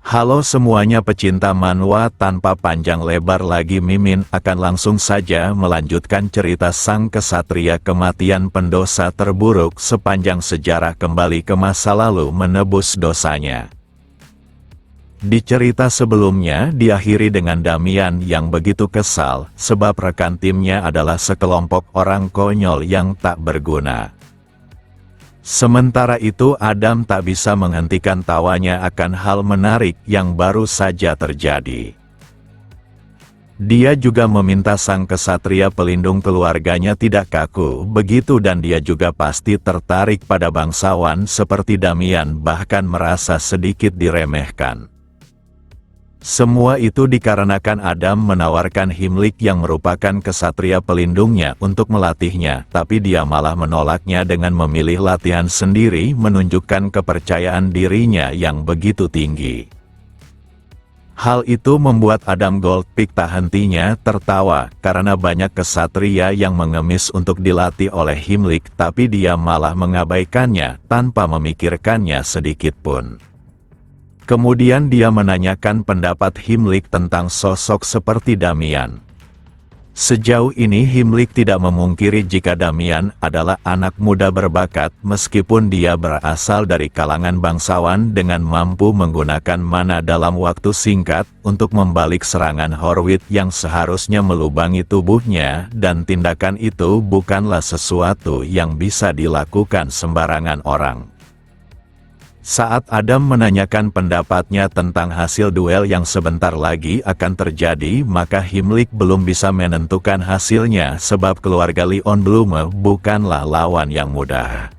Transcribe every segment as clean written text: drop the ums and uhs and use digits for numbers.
Halo semuanya pecinta manhwa, tanpa panjang lebar lagi Mimin akan langsung saja melanjutkan cerita sang kesatria kematian pendosa terburuk sepanjang sejarah kembali ke masa lalu menebus dosanya. Di cerita sebelumnya diakhiri dengan Damian yang begitu kesal sebab rekan timnya adalah sekelompok orang konyol yang tak berguna. Sementara itu Adam tak bisa menghentikan tawanya akan hal menarik yang baru saja terjadi. Dia juga meminta sang kesatria pelindung keluarganya tidak kaku begitu dan dia juga pasti tertarik pada bangsawan seperti Damian, bahkan merasa sedikit diremehkan. Semua itu dikarenakan Adam menawarkan Himmlik yang merupakan kesatria pelindungnya untuk melatihnya, tapi dia malah menolaknya dengan memilih latihan sendiri, menunjukkan kepercayaan dirinya yang begitu tinggi. Hal itu membuat Adam Goldpick tak hentinya tertawa, karena banyak kesatria yang mengemis untuk dilatih oleh Himmlik, tapi dia malah mengabaikannya tanpa memikirkannya sedikit pun. Kemudian dia menanyakan pendapat Himmlik tentang sosok seperti Damian. Sejauh ini Himmlik tidak memungkiri jika Damian adalah anak muda berbakat meskipun dia berasal dari kalangan bangsawan dengan mampu menggunakan mana dalam waktu singkat untuk membalik serangan Horwit yang seharusnya melubangi tubuhnya, dan tindakan itu bukanlah sesuatu yang bisa dilakukan sembarangan orang. Saat Adam menanyakan pendapatnya tentang hasil duel yang sebentar lagi akan terjadi, maka Himmlik belum bisa menentukan hasilnya sebab keluarga Leon Blume bukanlah lawan yang mudah.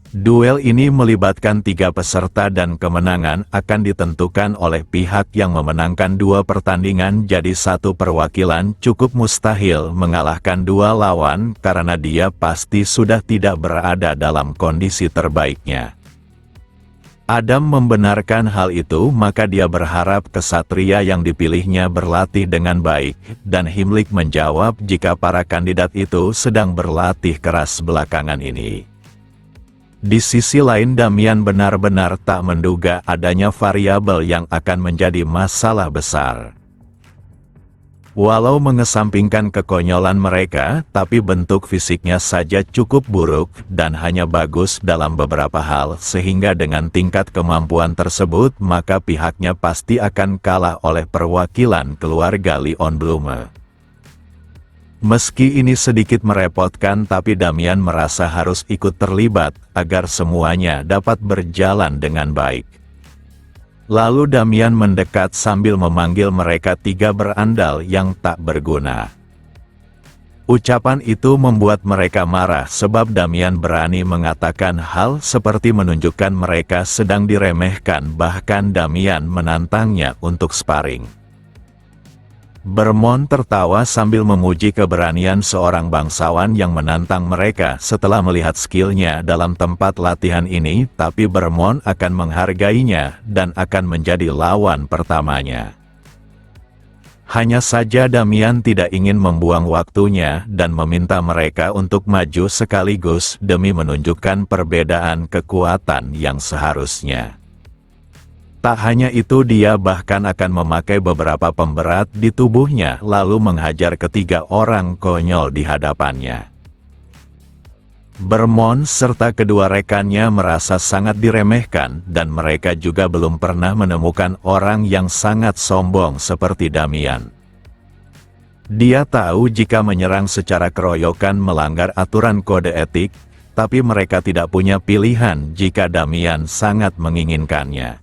Duel ini melibatkan 3 peserta dan kemenangan akan ditentukan oleh pihak yang memenangkan 2 pertandingan, jadi satu perwakilan cukup mustahil mengalahkan 2 lawan karena dia pasti sudah tidak berada dalam kondisi terbaiknya. Adam membenarkan hal itu, maka dia berharap kesatria yang dipilihnya berlatih dengan baik, dan Himmlik menjawab jika para kandidat itu sedang berlatih keras belakangan ini. Di sisi lain Damian benar-benar tak menduga adanya variabel yang akan menjadi masalah besar. Walau mengesampingkan kekonyolan mereka, tapi bentuk fisiknya saja cukup buruk dan hanya bagus dalam beberapa hal, sehingga dengan tingkat kemampuan tersebut maka pihaknya pasti akan kalah oleh perwakilan keluarga Leon Blume. Meski ini sedikit merepotkan, tapi Damian merasa harus ikut terlibat agar semuanya dapat berjalan dengan baik. Lalu Damian mendekat sambil memanggil mereka 3 berandal yang tak berguna. Ucapan itu membuat mereka marah sebab Damian berani mengatakan hal seperti menunjukkan mereka sedang diremehkan, bahkan Damian menantangnya untuk sparring. Bermon tertawa sambil memuji keberanian seorang bangsawan yang menantang mereka setelah melihat skillnya dalam tempat latihan ini, tapi Bermon akan menghargainya dan akan menjadi lawan pertamanya. Hanya saja Damian tidak ingin membuang waktunya dan meminta mereka untuk maju sekaligus demi menunjukkan perbedaan kekuatan yang seharusnya. Tak hanya itu, dia bahkan akan memakai beberapa pemberat di tubuhnya lalu menghajar ketiga orang konyol di hadapannya. Bermon serta kedua rekannya merasa sangat diremehkan dan mereka juga belum pernah menemukan orang yang sangat sombong seperti Damian. Dia tahu jika menyerang secara keroyokan melanggar aturan kode etik, tapi mereka tidak punya pilihan jika Damian sangat menginginkannya.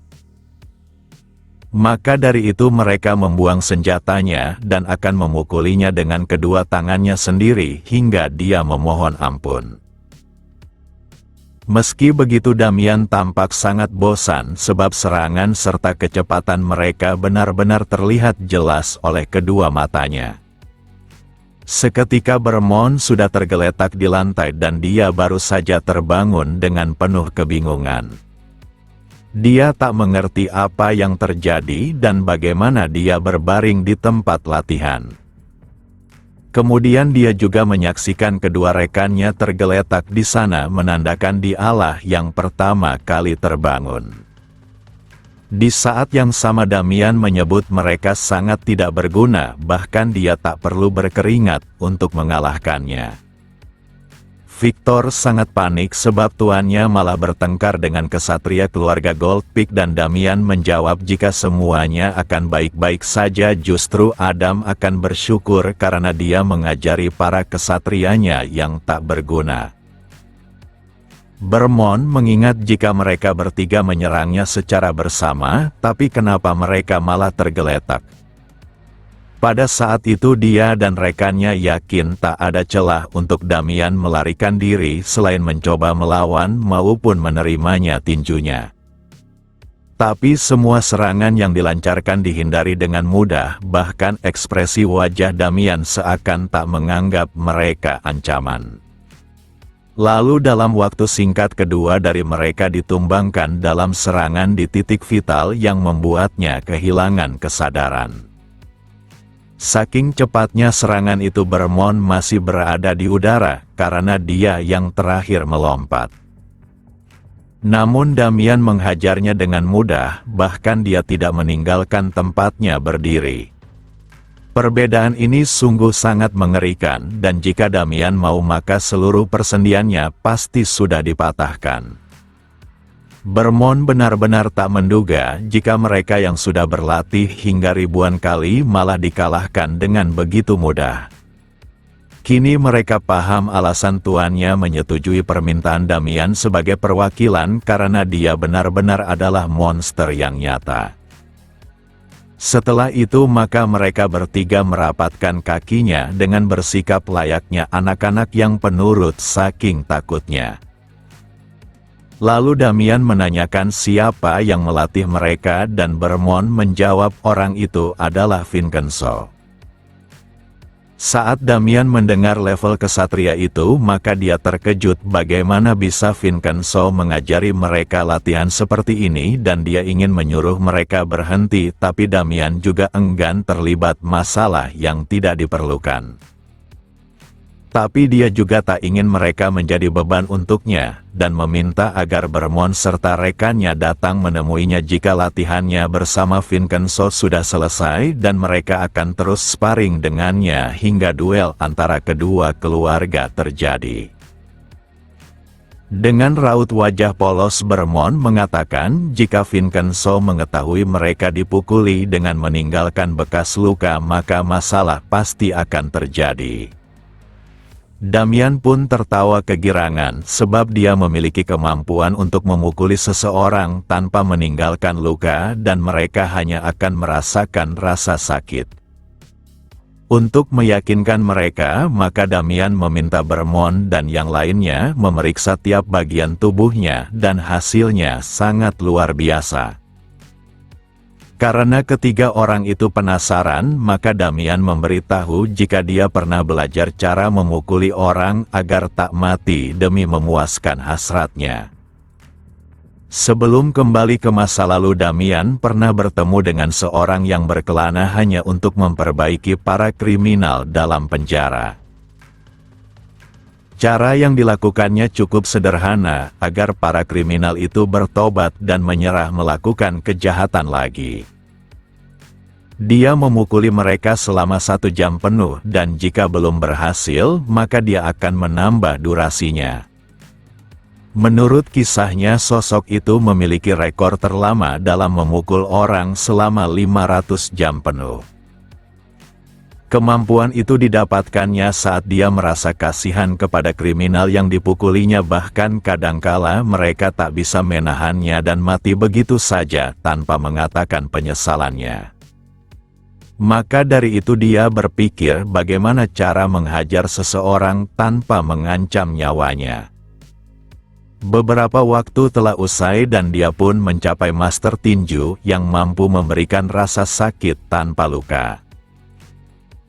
Maka dari itu mereka membuang senjatanya dan akan memukulinya dengan kedua tangannya sendiri hingga dia memohon ampun. Meski begitu Damian tampak sangat bosan sebab serangan serta kecepatan mereka benar-benar terlihat jelas oleh kedua matanya. Seketika Bermon sudah tergeletak di lantai dan dia baru saja terbangun dengan penuh kebingungan. Dia tak mengerti apa yang terjadi dan bagaimana dia berbaring di tempat latihan. Kemudian dia juga menyaksikan kedua rekannya tergeletak di sana, menandakan dialah yang pertama kali terbangun. Di saat yang sama Damian menyebut mereka sangat tidak berguna, bahkan dia tak perlu berkeringat untuk mengalahkannya. Victor sangat panik sebab tuannya malah bertengkar dengan kesatria keluarga Goldpick dan Damian menjawab jika semuanya akan baik-baik saja, justru Adam akan bersyukur karena dia mengajari para kesatrianya yang tak berguna. Bermond mengingat jika mereka bertiga menyerangnya secara bersama, tapi kenapa mereka malah tergeletak. Pada saat itu dia dan rekannya yakin tak ada celah untuk Damian melarikan diri selain mencoba melawan maupun menerimanya tinjunya. Tapi semua serangan yang dilancarkan dihindari dengan mudah, bahkan ekspresi wajah Damian seakan tak menganggap mereka ancaman. Lalu dalam waktu singkat kedua dari mereka ditumbangkan dalam serangan di titik vital yang membuatnya kehilangan kesadaran. Saking cepatnya serangan itu Bermond masih berada di udara karena dia yang terakhir melompat. Namun Damian menghajarnya dengan mudah, bahkan dia tidak meninggalkan tempatnya berdiri. Perbedaan ini sungguh sangat mengerikan, dan jika Damian mau maka seluruh persendiannya pasti sudah dipatahkan. Bermond benar-benar tak menduga jika mereka yang sudah berlatih hingga ribuan kali malah dikalahkan dengan begitu mudah. Kini mereka paham alasan tuannya menyetujui permintaan Damian sebagai perwakilan karena dia benar-benar adalah monster yang nyata. Setelah itu maka mereka bertiga merapatkan kakinya dengan bersikap layaknya anak-anak yang penurut saking takutnya. Lalu Damian menanyakan siapa yang melatih mereka dan Bermond menjawab orang itu adalah Vincenzo. Saat Damian mendengar level kesatria itu maka dia terkejut bagaimana bisa Vincenzo mengajari mereka latihan seperti ini dan dia ingin menyuruh mereka berhenti, tapi Damian juga enggan terlibat masalah yang tidak diperlukan. Tapi dia juga tak ingin mereka menjadi beban untuknya, dan meminta agar Bermond serta rekannya datang menemuinya jika latihannya bersama Vincenzo sudah selesai dan mereka akan terus sparring dengannya hingga duel antara kedua keluarga terjadi. Dengan raut wajah polos Bermond mengatakan jika Vincenzo mengetahui mereka dipukuli dengan meninggalkan bekas luka maka masalah pasti akan terjadi. Damian pun tertawa kegirangan sebab dia memiliki kemampuan untuk memukuli seseorang tanpa meninggalkan luka dan mereka hanya akan merasakan rasa sakit. Untuk meyakinkan mereka, maka Damian meminta Bermond dan yang lainnya memeriksa tiap bagian tubuhnya dan hasilnya sangat luar biasa. Karena ketiga orang itu penasaran, maka Damian memberitahu jika dia pernah belajar cara memukuli orang agar tak mati demi memuaskan hasratnya. Sebelum kembali ke masa lalu Damian pernah bertemu dengan seorang yang berkelana hanya untuk memperbaiki para kriminal dalam penjara. Cara yang dilakukannya cukup sederhana, agar para kriminal itu bertobat dan menyerah melakukan kejahatan lagi. Dia memukuli mereka selama 1 jam penuh dan jika belum berhasil, maka dia akan menambah durasinya. Menurut kisahnya sosok itu memiliki rekor terlama dalam memukul orang selama 500 jam penuh. Kemampuan itu didapatkannya saat dia merasa kasihan kepada kriminal yang dipukulinya, bahkan kadangkala mereka tak bisa menahannya dan mati begitu saja tanpa mengatakan penyesalannya. Maka dari itu dia berpikir bagaimana cara menghajar seseorang tanpa mengancam nyawanya. Beberapa waktu telah usai dan dia pun mencapai master tinju yang mampu memberikan rasa sakit tanpa luka.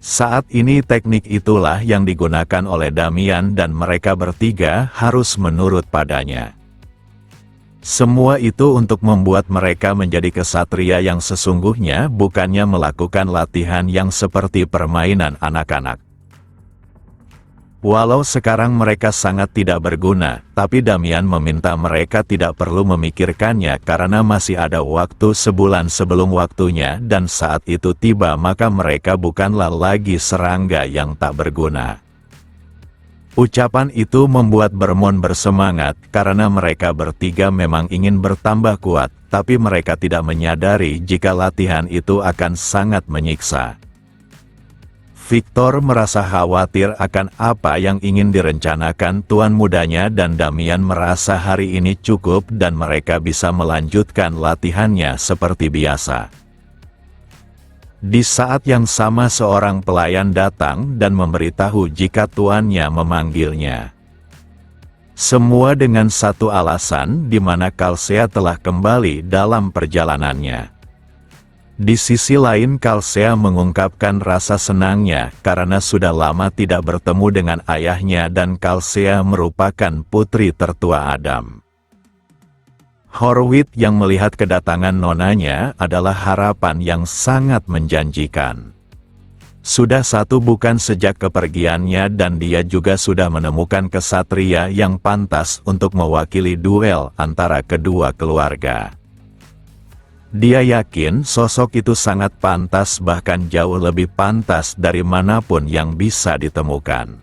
Saat ini teknik itulah yang digunakan oleh Damian dan mereka bertiga harus menurut padanya. Semua itu untuk membuat mereka menjadi kesatria yang sesungguhnya, bukannya melakukan latihan yang seperti permainan anak-anak. Walau sekarang mereka sangat tidak berguna, tapi Damian meminta mereka tidak perlu memikirkannya karena masih ada waktu sebulan sebelum waktunya dan saat itu tiba maka mereka bukanlah lagi serangga yang tak berguna. Ucapan itu membuat Vermont bersemangat karena mereka bertiga memang ingin bertambah kuat, tapi mereka tidak menyadari jika latihan itu akan sangat menyiksa. Victor merasa khawatir akan apa yang ingin direncanakan tuan mudanya dan Damian merasa hari ini cukup dan mereka bisa melanjutkan latihannya seperti biasa. Di saat yang sama seorang pelayan datang dan memberitahu jika tuannya memanggilnya. Semua dengan satu alasan di mana Calcea telah kembali dalam perjalanannya. Di sisi lain Calcea mengungkapkan rasa senangnya karena sudah lama tidak bertemu dengan ayahnya dan Calcea merupakan putri tertua Adam. Horwitz yang melihat kedatangan nonanya adalah harapan yang sangat menjanjikan. Sudah satu bukan sejak kepergiannya dan dia juga sudah menemukan kesatria yang pantas untuk mewakili duel antara kedua keluarga. Dia yakin sosok itu sangat pantas bahkan jauh lebih pantas dari manapun yang bisa ditemukan.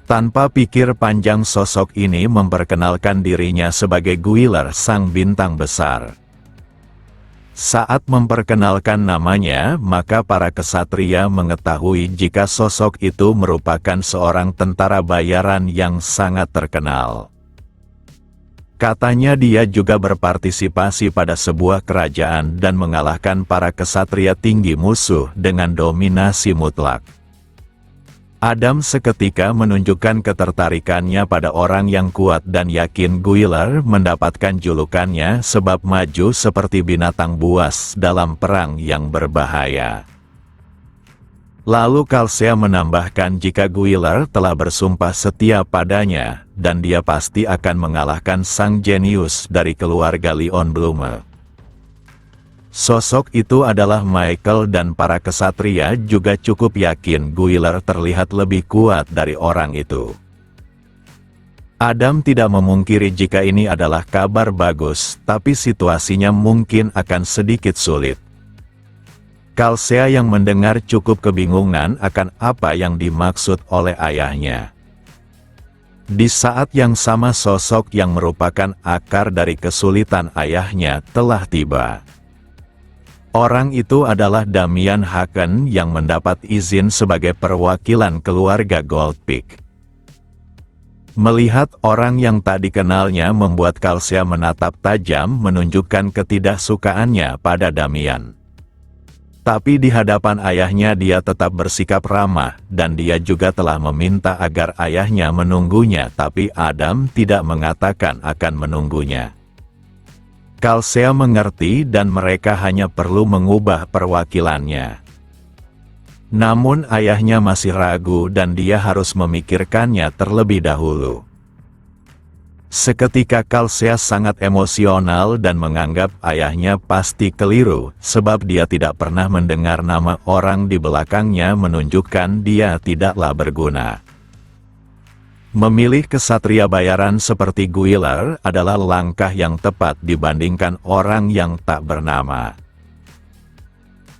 Tanpa pikir panjang sosok ini memperkenalkan dirinya sebagai Guiler sang bintang besar. Saat memperkenalkan namanya, maka para kesatria mengetahui jika sosok itu merupakan seorang tentara bayaran yang sangat terkenal. Katanya dia juga berpartisipasi pada sebuah kerajaan dan mengalahkan para kesatria tinggi musuh dengan dominasi mutlak. Adam seketika menunjukkan ketertarikannya pada orang yang kuat dan yakin Guiler mendapatkan julukannya sebab maju seperti binatang buas dalam perang yang berbahaya. Lalu Calcea menambahkan jika Guiler telah bersumpah setia padanya, dan dia pasti akan mengalahkan sang jenius dari keluarga Leon Blume. Sosok itu adalah Michael dan para kesatria juga cukup yakin Guiler terlihat lebih kuat dari orang itu. Adam tidak memungkiri jika ini adalah kabar bagus, tapi situasinya mungkin akan sedikit sulit. Calcea yang mendengar cukup kebingungan akan apa yang dimaksud oleh ayahnya. Di saat yang sama sosok yang merupakan akar dari kesulitan ayahnya telah tiba. Orang itu adalah Damian Haken yang mendapat izin sebagai perwakilan keluarga Goldpick. Melihat orang yang tak dikenalnya membuat Calcea menatap tajam menunjukkan ketidaksukaannya pada Damian. Tapi di hadapan ayahnya dia tetap bersikap ramah, dan dia juga telah meminta agar ayahnya menunggunya tapi Adam tidak mengatakan akan menunggunya. Calcea mengerti dan mereka hanya perlu mengubah perwakilannya. Namun ayahnya masih ragu dan dia harus memikirkannya terlebih dahulu. Seketika Calcea sangat emosional dan menganggap ayahnya pasti keliru, sebab dia tidak pernah mendengar nama orang di belakangnya menunjukkan dia tidaklah berguna. Memilih kesatria bayaran seperti Guiler adalah langkah yang tepat dibandingkan orang yang tak bernama.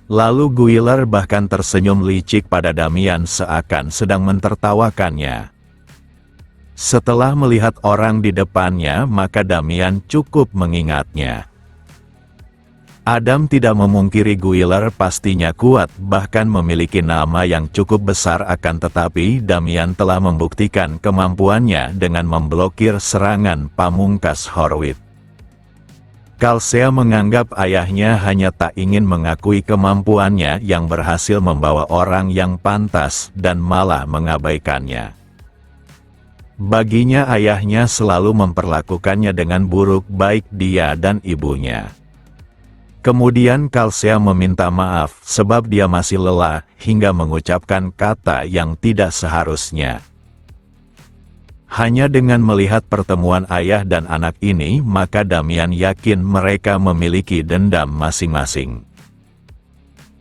Lalu Guiler bahkan tersenyum licik pada Damian seakan sedang mentertawakannya. Setelah melihat orang di depannya, maka Damian cukup mengingatnya. Adam tidak memungkiri Guiler pastinya kuat, bahkan memiliki nama yang cukup besar akan tetapi Damian telah membuktikan kemampuannya dengan memblokir serangan pamungkas Horwitz. Calcea menganggap ayahnya hanya tak ingin mengakui kemampuannya yang berhasil membawa orang yang pantas dan malah mengabaikannya. Baginya ayahnya selalu memperlakukannya dengan buruk baik dia dan ibunya. Kemudian Calcea meminta maaf sebab dia masih lelah hingga mengucapkan kata yang tidak seharusnya. Hanya dengan melihat pertemuan ayah dan anak ini maka Damian yakin mereka memiliki dendam masing-masing.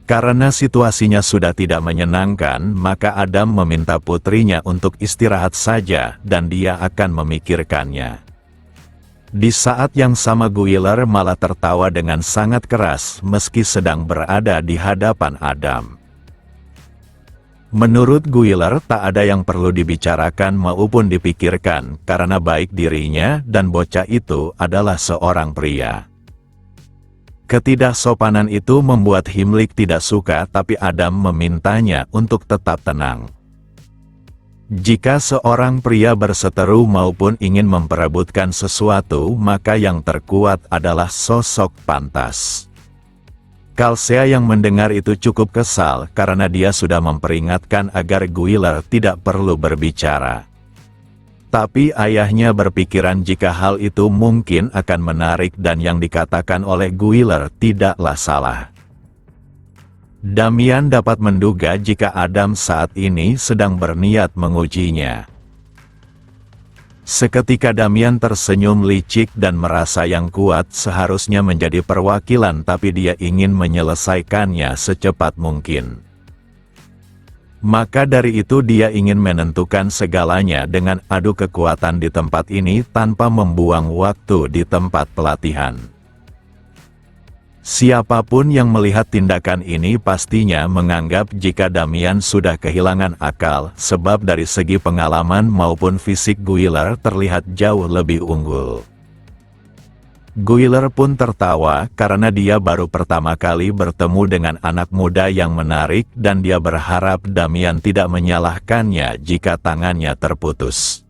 Karena situasinya sudah tidak menyenangkan, maka Adam meminta putrinya untuk istirahat saja dan dia akan memikirkannya. Di saat yang sama Guiler malah tertawa dengan sangat keras meski sedang berada di hadapan Adam. Menurut Guiler tak ada yang perlu dibicarakan maupun dipikirkan karena baik dirinya dan bocah itu adalah seorang pria. Ketidaksopanan itu membuat Himmlik tidak suka, tapi Adam memintanya untuk tetap tenang. Jika seorang pria berseteru maupun ingin memperebutkan sesuatu, maka yang terkuat adalah sosok pantas. Kalsea yang mendengar itu cukup kesal karena dia sudah memperingatkan agar Guiler tidak perlu berbicara. Tapi ayahnya berpikiran jika hal itu mungkin akan menarik dan yang dikatakan oleh Guiler tidaklah salah. Damian dapat menduga jika Adam saat ini sedang berniat mengujinya. Seketika Damian tersenyum licik dan merasa yang kuat seharusnya menjadi perwakilan, tapi dia ingin menyelesaikannya secepat mungkin. Maka dari itu dia ingin menentukan segalanya dengan adu kekuatan di tempat ini tanpa membuang waktu di tempat pelatihan. Siapapun yang melihat tindakan ini pastinya menganggap jika Damian sudah kehilangan akal, sebab dari segi pengalaman maupun fisik Guiler terlihat jauh lebih unggul. Guiler pun tertawa karena dia baru pertama kali bertemu dengan anak muda yang menarik dan dia berharap Damian tidak menyalahkannya jika tangannya terputus.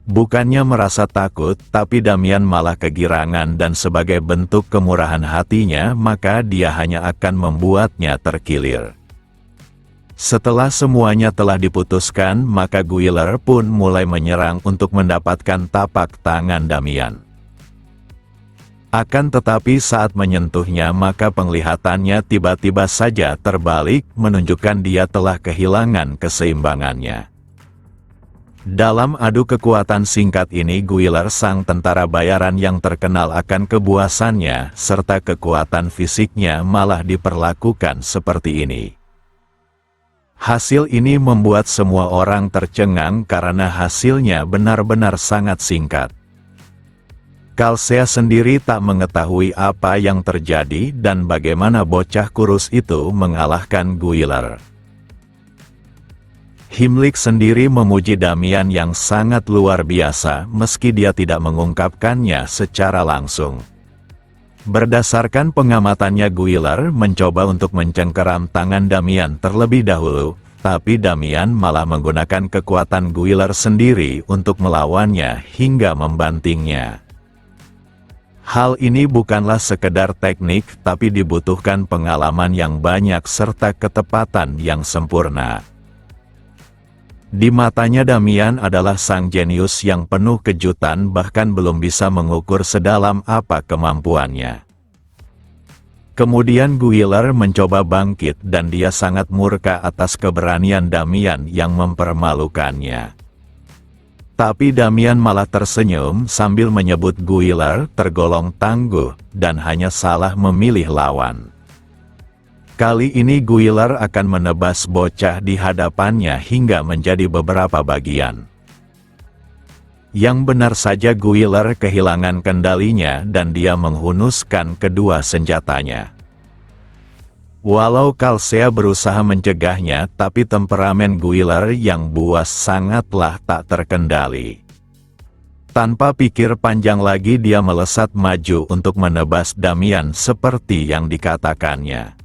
Bukannya merasa takut, tapi Damian malah kegirangan dan sebagai bentuk kemurahan hatinya maka dia hanya akan membuatnya terkilir. Setelah semuanya telah diputuskan, maka Guiler pun mulai menyerang untuk mendapatkan tapak tangan Damian. Akan tetapi saat menyentuhnya maka penglihatannya tiba-tiba saja terbalik, menunjukkan dia telah kehilangan keseimbangannya. Dalam adu kekuatan singkat ini Guiler sang tentara bayaran yang terkenal akan kebuasannya serta kekuatan fisiknya malah diperlakukan seperti ini. Hasil ini membuat semua orang tercengang karena hasilnya benar-benar sangat singkat. Kalsea sendiri tak mengetahui apa yang terjadi dan bagaimana bocah kurus itu mengalahkan Guiler. Himmlik sendiri memuji Damian yang sangat luar biasa meski dia tidak mengungkapkannya secara langsung. Berdasarkan pengamatannya Guiler mencoba untuk mencengkeram tangan Damian terlebih dahulu, tapi Damian malah menggunakan kekuatan Guiler sendiri untuk melawannya hingga membantingnya. Hal ini bukanlah sekedar teknik, tapi dibutuhkan pengalaman yang banyak serta ketepatan yang sempurna. Di matanya Damian adalah sang jenius yang penuh kejutan, bahkan belum bisa mengukur sedalam apa kemampuannya. Kemudian Guiler mencoba bangkit dan dia sangat murka atas keberanian Damian yang mempermalukannya. Tapi Damian malah tersenyum sambil menyebut Guiler tergolong tangguh dan hanya salah memilih lawan. Kali ini Guiler akan menebas bocah di hadapannya hingga menjadi beberapa bagian. Yang benar saja Guiler kehilangan kendalinya dan dia menghunuskan kedua senjatanya. Walau Kalsea berusaha mencegahnya, tapi temperamen Guiler yang buas sangatlah tak terkendali. Tanpa pikir panjang lagi dia melesat maju untuk menebas Damian seperti yang dikatakannya.